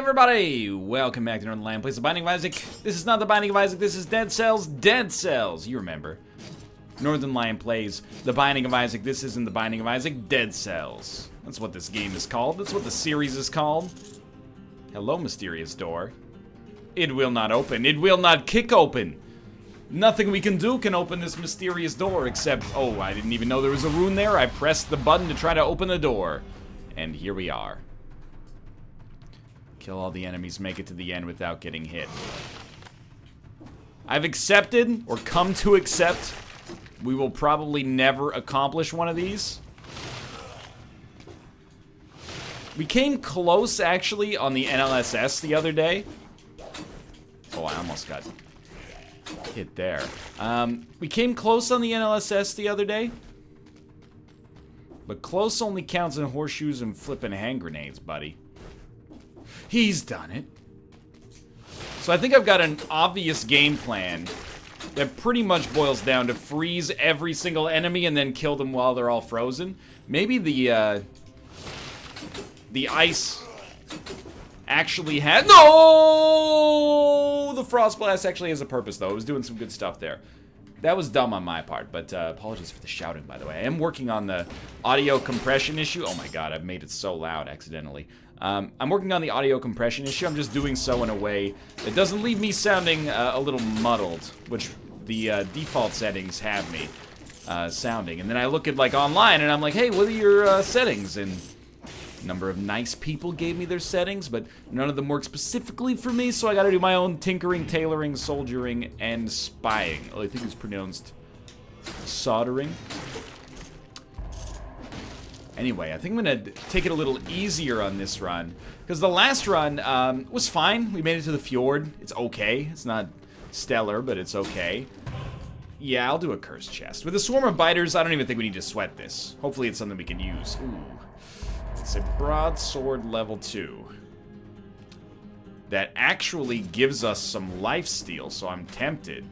everybody! Welcome back to Northernlion plays The Binding of Isaac. This is not The Binding of Isaac, this is Dead Cells, Dead Cells! You remember. Northernlion plays The Binding of Isaac, this isn't The Binding of Isaac, Dead Cells. That's what this game is called, that's what the series is called. Hello, mysterious door. It will not open, it will not kick open. Nothing we can do can open this mysterious door except, oh, I didn't even know there was a rune there. I pressed the button to try to open the door. And here we are. Kill all the enemies, make it to the end without getting hit. I've accepted, or come to accept, we will probably never accomplish one of these. We came close, actually, on the NLSS the other day. Oh, I almost got hit there. We came close on the NLSS the other day. But close only counts in horseshoes and flipping hand grenades, buddy. He's done it. So I think I've got an obvious game plan that pretty much boils down to freeze every single enemy and then kill them while they're all frozen. Maybe the ice actually had... No! The Frost Blast actually has a purpose, though. It was doing some good stuff there. That was dumb on my part, but apologies for the shouting, by the way. I am working on the audio compression issue. Oh my god, I've made it so loud accidentally. I'm working on the audio compression issue. I'm just doing so in a way that doesn't leave me sounding a little muddled, which the default settings have me sounding. And then I look at, like, online, and I'm like, hey, what are your settings? And a number of nice people gave me their settings, but none of them work specifically for me, so I gotta do my own tinkering, tailoring, soldiering, and spying. Oh, I think it's pronounced soldering. Anyway, I think I'm gonna take it a little easier on this run, because the last run was fine. We made it to the fjord. It's okay. It's not stellar, but it's okay. Yeah, I'll do a cursed chest. With a swarm of biters, I don't even think we need to sweat this. Hopefully it's something we can use. Ooh. It's a broadsword level 2 that actually gives us some lifesteal, so I'm tempted.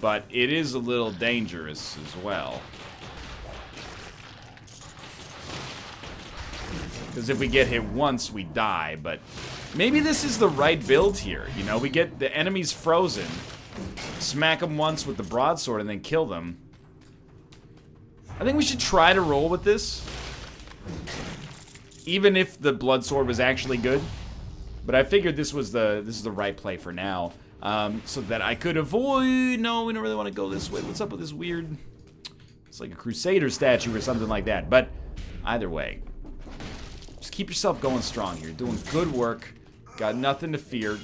But it is a little dangerous as well. Because if we get hit once, we die, but maybe this is the right build here. You know, we get the enemies frozen, smack them once with the broadsword, and then kill them. I think we should try to roll with this. Even if the blood sword was actually good, but I figured this is the right play for now, so that I could avoid. No, we don't really want to go this way. What's up with this weird? It's like a Crusader statue or something like that. But either way, just keep yourself going strong here. Doing good work. Got nothing to fear.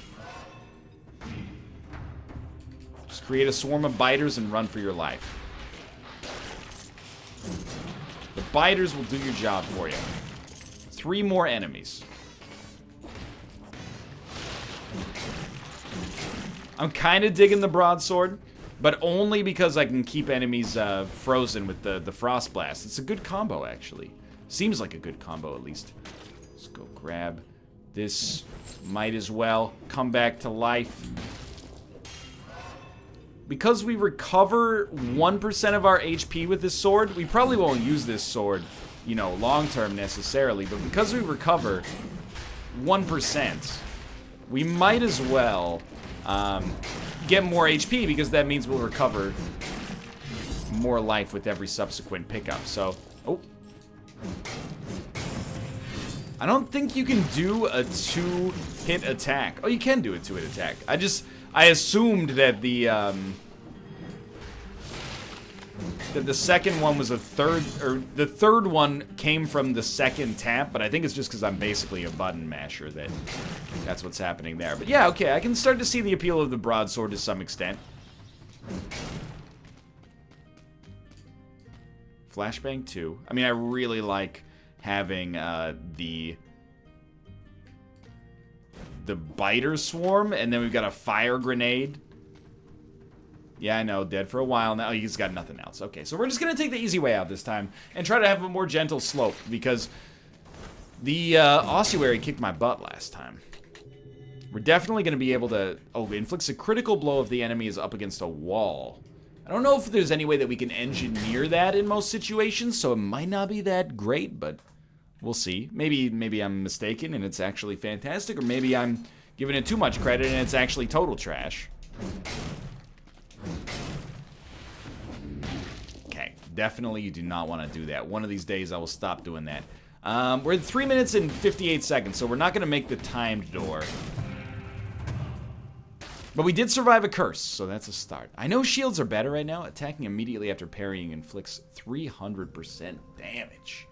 Just create a swarm of biters and run for your life. The biters will do your job for you. 3 more enemies. I'm kind of digging the broadsword, but only because I can keep enemies frozen with the Frost Blast. It's a good combo, actually. Seems like a good combo, at least. Let's go grab this. Might as well come back to life. Because we recover 1% of our HP with this sword, we probably won't use this sword, you know, long-term necessarily, but because we recover 1%, we might as well get more HP, because that means we'll recover more life with every subsequent pickup. So, oh. I don't think you can do a 2-hit attack. Oh, you can do a 2-hit attack. I assumed that the second one was a third, or the third one came from the second tap, but I think it's just because I'm basically a button masher that's what's happening there. But yeah, okay, I can start to see the appeal of the broadsword to some extent. Flashbang 2. I mean, I really like having the biter swarm, and then we've got a fire grenade. Yeah, I know, dead for a while now. He's got nothing else. Okay, so we're just gonna take the easy way out this time and try to have a more gentle slope, because the ossuary kicked my butt last time. We're definitely gonna be able to... Oh, inflicts a critical blow if the enemy is up against a wall. I don't know if there's any way that we can engineer that in most situations, so it might not be that great, but We'll see. Maybe I'm mistaken and it's actually fantastic, or maybe I'm giving it too much credit and it's actually total trash. Okay, definitely you do not want to do that. One of these days I will stop doing that. We're at 3 minutes and 58 seconds, so we're not going to make the timed door. But we did survive a curse, so that's a start. I know shields are better right now. Attacking immediately after parrying inflicts 300% damage.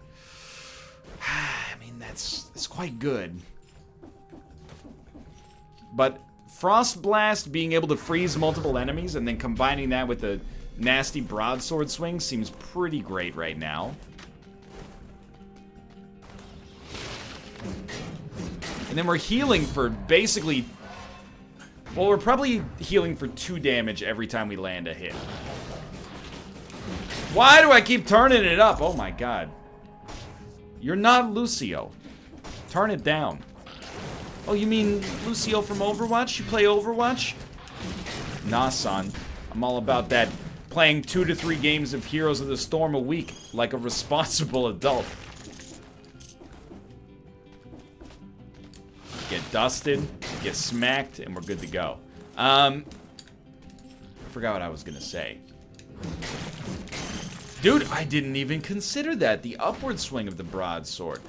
I mean, that's quite good. But Frost Blast, being able to freeze multiple enemies and then combining that with the nasty broadsword swing seems pretty great right now. And then we're healing for basically... Well, we're probably healing for 2 damage every time we land a hit. Why do I keep turning it up? Oh my god. You're not Lucio. Turn it down. Oh, you mean Lucio from Overwatch? You play Overwatch? Nah, son. I'm all about that. Playing 2 to 3 games of Heroes of the Storm a week, like a responsible adult. Get dusted, get smacked, and we're good to go. I forgot what I was gonna say. Dude, I didn't even consider that. The upward swing of the broadsword.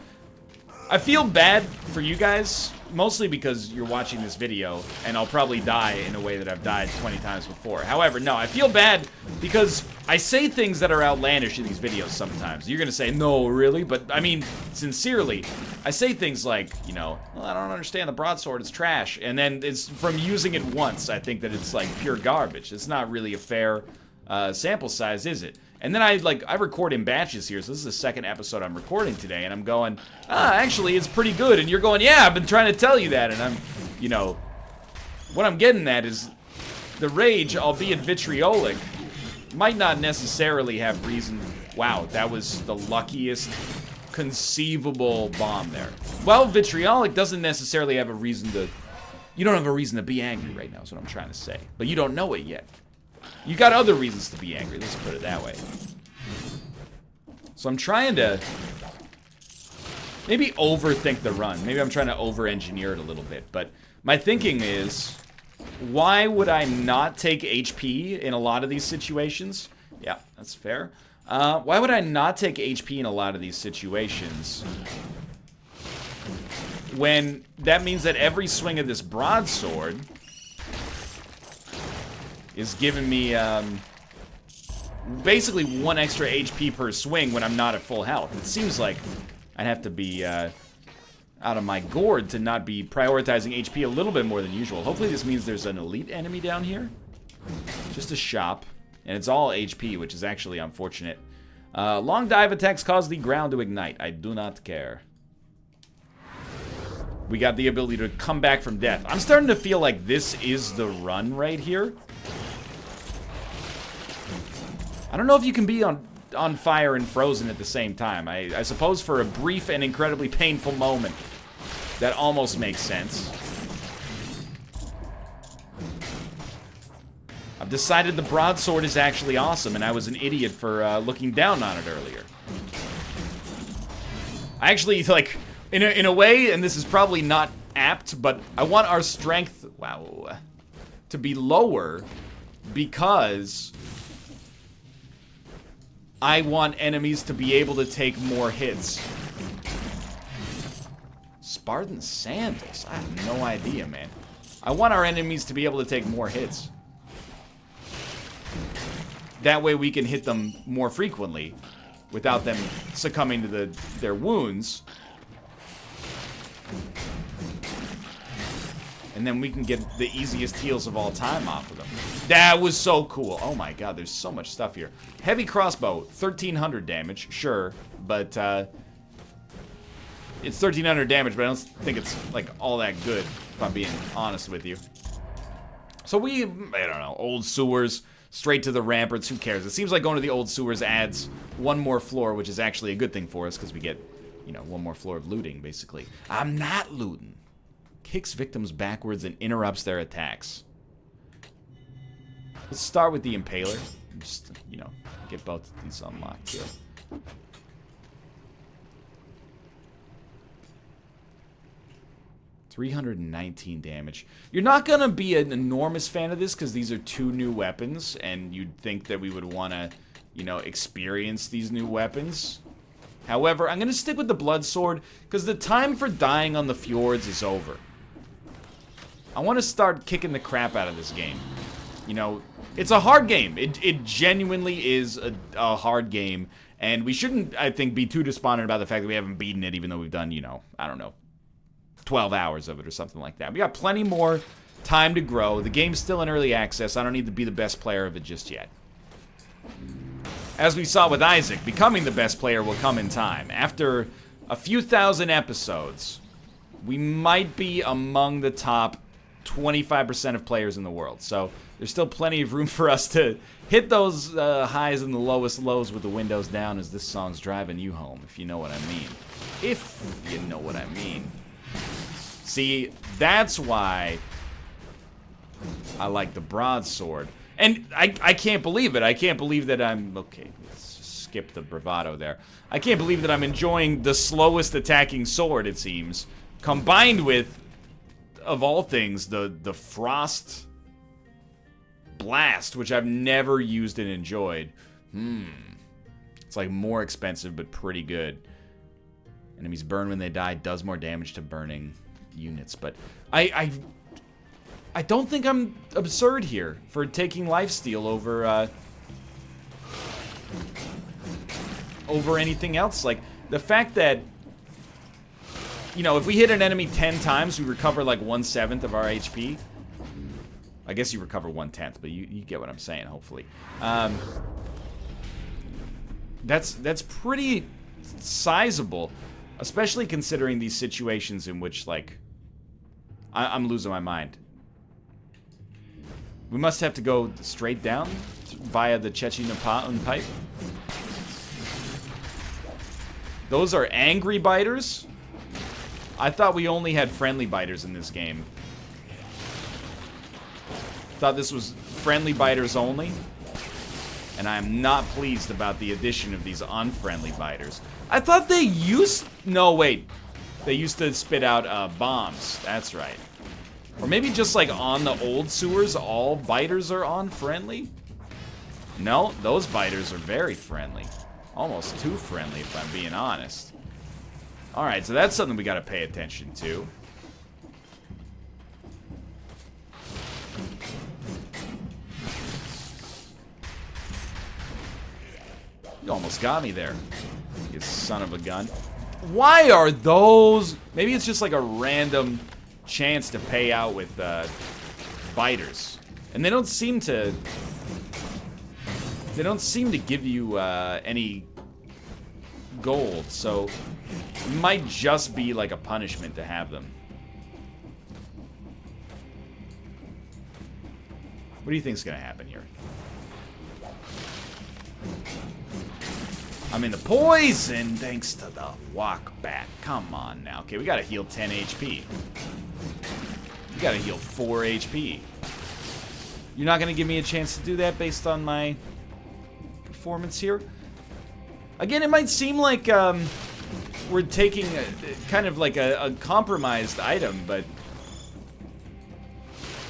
I feel bad for you guys, mostly because you're watching this video, and I'll probably die in a way that I've died 20 times before. However, no, I feel bad because I say things that are outlandish in these videos sometimes. You're gonna say, no, really? But, I mean, sincerely, I say things like, you know, well, I don't understand the broadsword, it's trash. And then it's from using it once, I think that it's, like, pure garbage. It's not really a fair sample size, is it? And then I record in batches here, so this is the second episode I'm recording today, and I'm going, actually, it's pretty good. And you're going, yeah, I've been trying to tell you that. And I'm, you know, what I'm getting at is the rage, albeit vitriolic, might not necessarily have reason. Wow, that was the luckiest conceivable bomb there. Well, vitriolic doesn't necessarily have a reason to, you don't have a reason to be angry right now, is what I'm trying to say. But you don't know it yet. You got other reasons to be angry, let's put it that way. So I'm trying to maybe overthink the run. Maybe I'm trying to over-engineer it a little bit. But my thinking is, why would I not take HP in a lot of these situations? Yeah, that's fair. Why would I not take HP in a lot of these situations when that means that every swing of this broadsword is giving me, basically 1 extra HP per swing when I'm not at full health. It seems like I'd have to be, out of my gourd to not be prioritizing HP a little bit more than usual. Hopefully this means there's an elite enemy down here. Just a shop. And it's all HP, which is actually unfortunate. Long dive attacks cause the ground to ignite. I do not care. We got the ability to come back from death. I'm starting to feel like this is the run right here. I don't know if you can be on fire and frozen at the same time. I suppose for a brief and incredibly painful moment, that almost makes sense. I've decided the broadsword is actually awesome, and I was an idiot for looking down on it earlier. I actually, like, in a way, and this is probably not apt, but I want our strength, wow, to be lower because I want enemies to be able to take more hits. Spartan sandals? I have no idea, man. I want our enemies to be able to take more hits. That way we can hit them more frequently without them succumbing to their wounds. And then we can get the easiest heals of all time off of them. That was so cool. Oh my god, there's so much stuff here. Heavy crossbow, 1300 damage, sure. But, it's 1300 damage, but I don't think it's, like, all that good, if I'm being honest with you. So I don't know, old sewers, straight to the ramparts, who cares? It seems like going to the old sewers adds 1 more floor, which is actually a good thing for us, because we get, you know, 1 more floor of looting, basically. I'm not looting. Kicks victims backwards and interrupts their attacks. Let's start with the Impaler. Just, you know, get both of these unlocked here. 319 damage. You're not going to be an enormous fan of this because these are 2 new weapons, and you'd think that we would want to, you know, experience these new weapons. However, I'm going to stick with the blood sword because the time for dying on the fjords is over. I want to start kicking the crap out of this game. You know, it's a hard game. It genuinely is a hard game, and we shouldn't, I think, be too despondent about the fact that we haven't beaten it, even though we've done, you know, I don't know, 12 hours of it or something like that. We got plenty more time to grow. The game's still in early access. I don't need to be the best player of it just yet. As we saw with Isaac, becoming the best player will come in time. After a few thousand episodes, we might be among the top 25% of players in the world. So there's still plenty of room for us to hit those highs and the lowest lows with the windows down as this song's driving you home, if you know what I mean. If you know what I mean. See, that's why I like the broadsword. And I can't believe it. I can't believe that I'm... Okay, let's just skip the bravado there. I can't believe that I'm enjoying the slowest attacking sword, it seems. Combined with, of all things, the frost blast, which I've never used and enjoyed. It's like more expensive, but pretty good. Enemies burn when they die. Does more damage to burning units, but I don't think I'm absurd here for taking lifesteal over anything else. Like the fact that, you know, if we hit an enemy 10 times, we recover like 1/7 of our HP. I guess you recover 1/10, but you get what I'm saying. Hopefully, that's pretty sizable, especially considering these situations in which, like, I'm losing my mind. We must have to go straight down via the Chechinapatun pipe. Those are angry biters? I thought we only had friendly biters in this game. Thought this was friendly biters only. And I am not pleased about the addition of these unfriendly biters. I thought they used... No, wait. They used to spit out bombs. That's right. Or maybe just like on the old sewers, all biters are unfriendly? No, those biters are very friendly. Almost too friendly, if I'm being honest. Alright, so that's something we gotta pay attention to. You almost got me there, you son of a gun. Why are those... Maybe it's just like a random chance to pay out with biters. And they don't seem to... They don't seem to give you any gold, so it might just be like a punishment to have them. What do you think's gonna happen here? I'm in the poison thanks to the walk back. Come on now. Okay, we gotta heal 10 HP. We gotta heal 4 HP. You're not gonna give me a chance to do that based on my performance here? Again, it might seem like we're taking kind of like a compromised item, but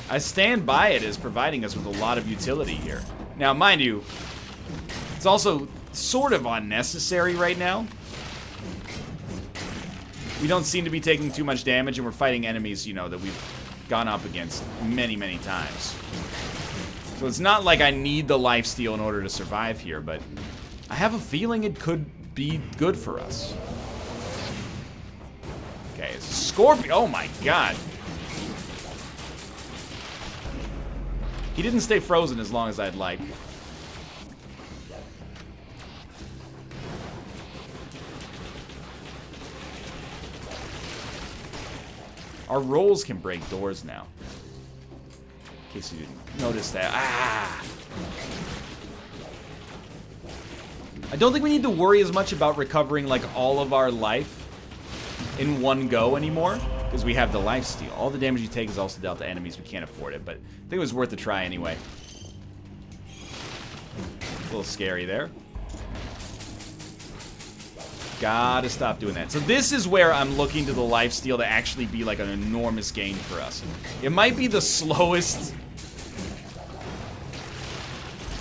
I stand by it as providing us with a lot of utility here. Now, mind you, it's also sort of unnecessary right now. We don't seem to be taking too much damage, and we're fighting enemies, you know, that we've gone up against many, many times. So it's not like I need the lifesteal in order to survive here, but I have a feeling it could be good for us. Okay, it's a scorpion. Oh my god. He didn't stay frozen as long as I'd like. Our rolls can break doors now. In case you didn't notice that. Ah! I don't think we need to worry as much about recovering like all of our life in one go anymore, because we have the lifesteal. All the damage you take is also dealt to enemies. We can't afford it, but I think it was worth a try anyway. A little scary there. Gotta stop doing that. So this is where I'm looking to the lifesteal to actually be like an enormous gain for us. It might be the slowest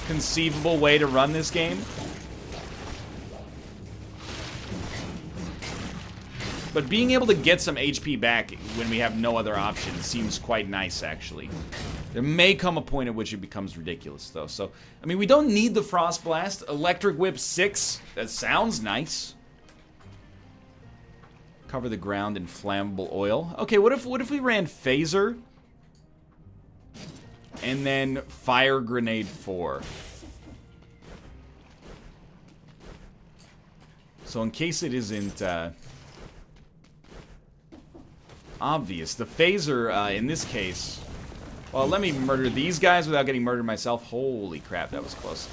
conceivable way to run this game. But being able to get some HP back when we have no other options seems quite nice, actually. There may come a point at which it becomes ridiculous, though. So, I mean, we don't need the Frost Blast. Electric Whip 6, that sounds nice. Cover the ground in flammable oil. Okay, what if we ran Phaser? And then Fire Grenade 4. So in case it isn't obvious, the Phaser, in this case... Well, let me murder these guys without getting murdered myself. Holy crap, that was close.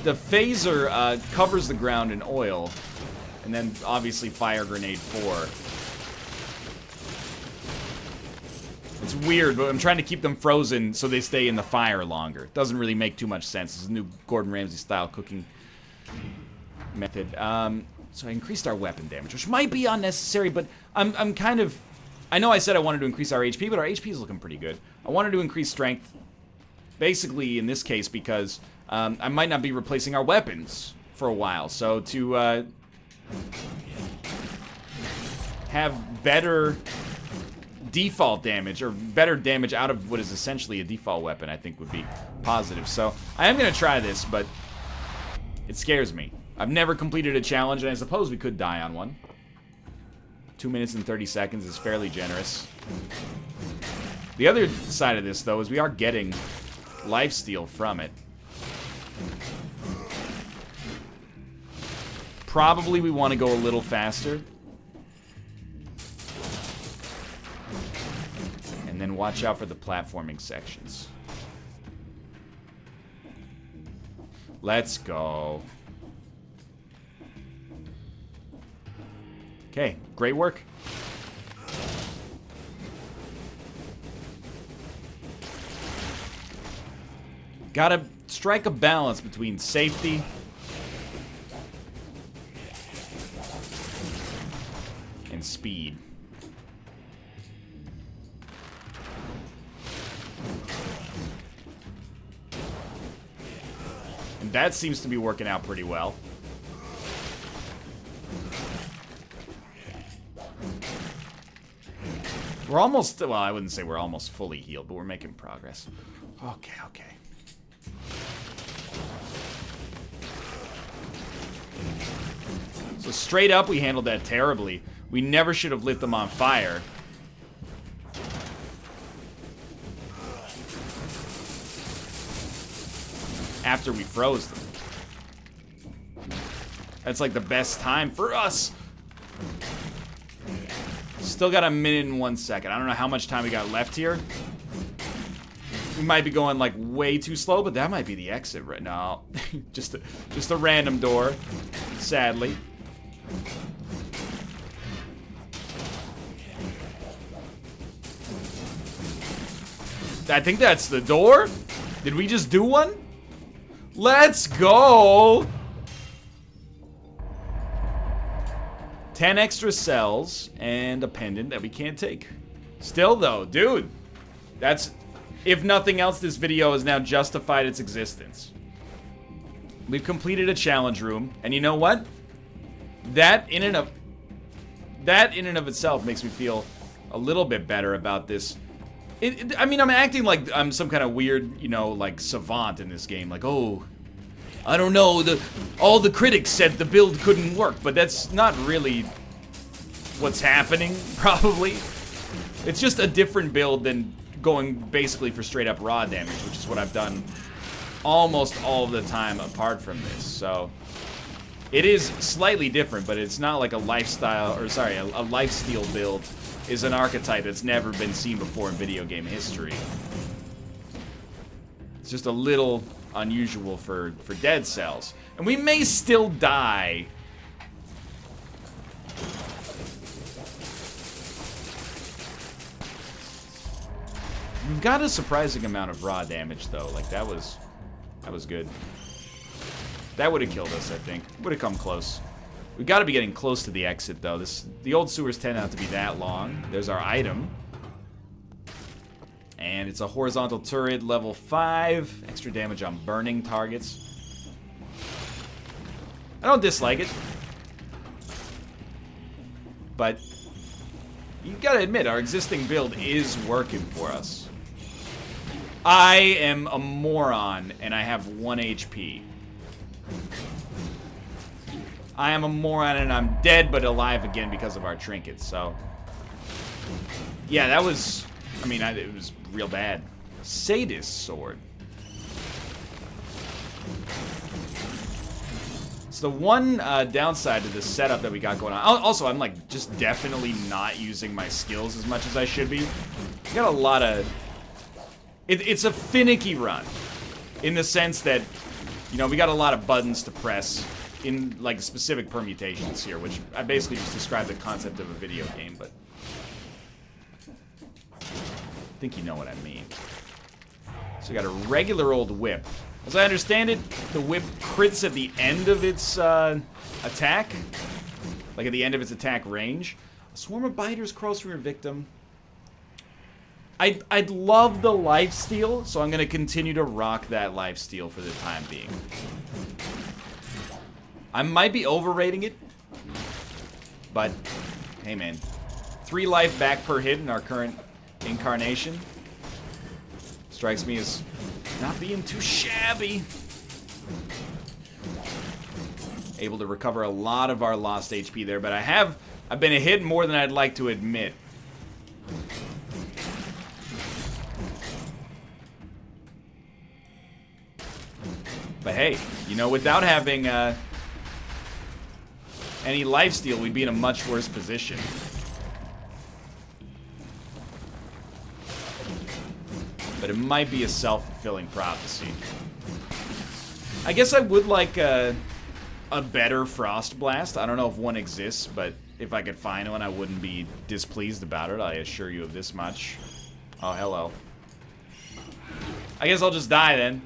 The Phaser covers the ground in oil. And then, obviously, Fire Grenade 4. It's weird, but I'm trying to keep them frozen so they stay in the fire longer. It doesn't really make too much sense. It's a new Gordon Ramsay-style cooking method. So I increased our weapon damage, which might be unnecessary, but I'm kind of... I know I said I wanted to increase our HP, but our HP is looking pretty good. I wanted to increase strength, basically, in this case, because I might not be replacing our weapons for a while. So to... have better default damage, or better damage out of what is essentially a default weapon, I think would be positive. So, I am going to try this, but it scares me. I've never completed a challenge, and I suppose we could die on one. 2 minutes and 30 seconds is fairly generous. The other side of this, though, is we are getting lifesteal from it. Probably we want to go a little faster. And then watch out for the platforming sections. Let's go. Okay, great work. Gotta strike a balance between safety and speed. And that seems to be working out pretty well. We're almost, well, I wouldn't say we're almost fully healed, but we're making progress. Okay, okay. So straight up, we handled that terribly. We never should have lit them on fire. After we froze them. That's like the best time for us. Still got a minute and 1 second. I don't know how much time we got left here. We might be going like way too slow, but that might be the exit right now. just a random door, sadly. I think that's the door. Did we just do one? Let's go! 10 extra cells and a pendant that we can't take. Still though, dude, that's, if nothing else, this video has now justified its existence. We've completed a challenge room, and you know what? That in and of itself makes me feel a little bit better about this. I mean, I'm acting like I'm some kind of weird, you know, like savant in this game. Like, oh, I don't know, all the critics said the build couldn't work, but that's not really what's happening, probably. It's just a different build than going basically for straight up raw damage, which is what I've done almost all of the time apart from this. So it is slightly different, but it's not like a lifestyle, or sorry, a lifesteal build is an archetype that's never been seen before in video game history. It's just a little unusual for dead cells. And we may still die. We've got a surprising amount of raw damage though. Like that was good. That would have killed us, I think. Would have come close. We got to be getting close to the exit, though. The old sewers tend not to be that long. There's our item. And it's a horizontal turret, level 5. Extra damage on burning targets. I don't dislike it. But you gotta admit, our existing build is working for us. I am a moron, and I have 1 HP. I am a moron, and I'm dead, but alive again because of our trinkets, so... Yeah, that was... I mean, it was real bad. Sadist sword. It's the one downside to the setup that we got going on. Also, I'm like just definitely not using my skills as much as I should be. We got a lot of... It's a finicky run. In the sense that, you know, we got a lot of buttons to press in like specific permutations here, which I basically just described the concept of a video game, but... I think you know what I mean. So we got a regular old whip. As I understand it, the whip crits at the end of its attack. Like at the end of its attack range. A swarm of biters crawls from your victim. I'd love the lifesteal, so I'm going to continue to rock that lifesteal for the time being. I might be overrating it. But, hey man. 3 life back per hit in our current... incarnation strikes me as not being too shabby. Able to recover a lot of our lost HP there, but I've been hit more than I'd like to admit. But hey, you know, without having any lifesteal, we'd be in a much worse position. But it might be a self-fulfilling prophecy. I guess I would like a better Frost Blast. I don't know if one exists, but if I could find one, I wouldn't be displeased about it. I assure you of this much. Oh, hello. I guess I'll just die then.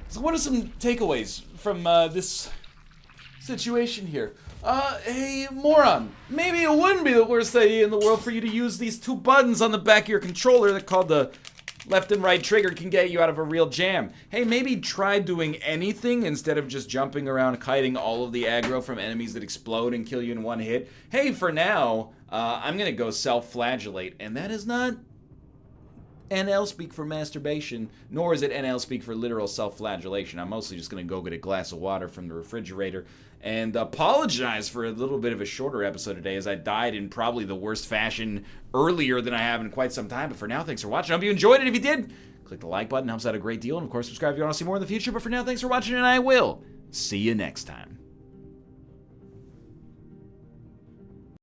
So what are some takeaways from this situation here? Hey, moron, maybe it wouldn't be the worst idea in the world for you to use these 2 buttons on the back of your controller that called the left and right trigger can get you out of a real jam. Hey, maybe try doing anything instead of just jumping around kiting all of the aggro from enemies that explode and kill you in 1 hit. Hey, for now, I'm gonna go self-flagellate, and that is not NL speak for masturbation, nor is it NL speak for literal self-flagellation. I'm mostly just going to go get a glass of water from the refrigerator and apologize for a little bit of a shorter episode today, as I died in probably the worst fashion earlier than I have in quite some time. But for now, thanks for watching. I hope you enjoyed it. If you did, click the like button. Helps out a great deal. And of course, subscribe if you want to see more in the future. But for now, thanks for watching, and I will see you next time.